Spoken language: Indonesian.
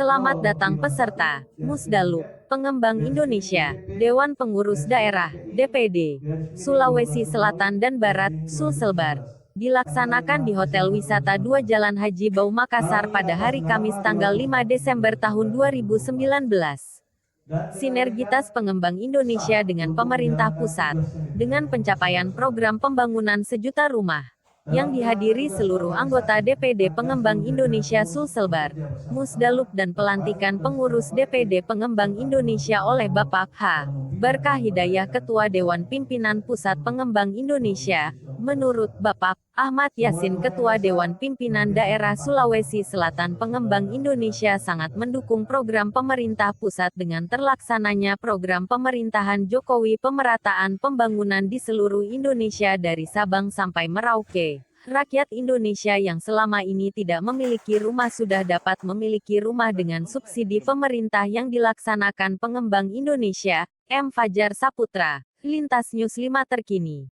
Selamat datang peserta, Musdalub, Pengembang Indonesia, Dewan Pengurus Daerah, DPD, Sulawesi Selatan dan Barat, Sulselbar. Dilaksanakan di Hotel Wisata 2 Jalan Haji Bau Makassar pada hari Kamis tanggal 5 Desember tahun 2019. Sinergitas pengembang Indonesia dengan pemerintah pusat, dengan pencapaian program pembangunan sejuta rumah, yang dihadiri seluruh anggota DPD Pengembang Indonesia Sulselbar, Musdalub dan pelantikan pengurus DPD Pengembang Indonesia oleh Bapak H. Barkah Hidayah Ketua Dewan Pimpinan Pusat Pengembang Indonesia. Menurut Bapak Ahmad Yasin Ketua Dewan Pimpinan Daerah Sulawesi Selatan, Pengembang Indonesia sangat mendukung program pemerintah pusat dengan terlaksananya program pemerintahan Jokowi pemerataan pembangunan di seluruh Indonesia dari Sabang sampai Merauke. Rakyat Indonesia yang selama ini tidak memiliki rumah sudah dapat memiliki rumah dengan subsidi pemerintah yang dilaksanakan Pengembang Indonesia. M. Fajar Saputra, Lintas News 5 terkini.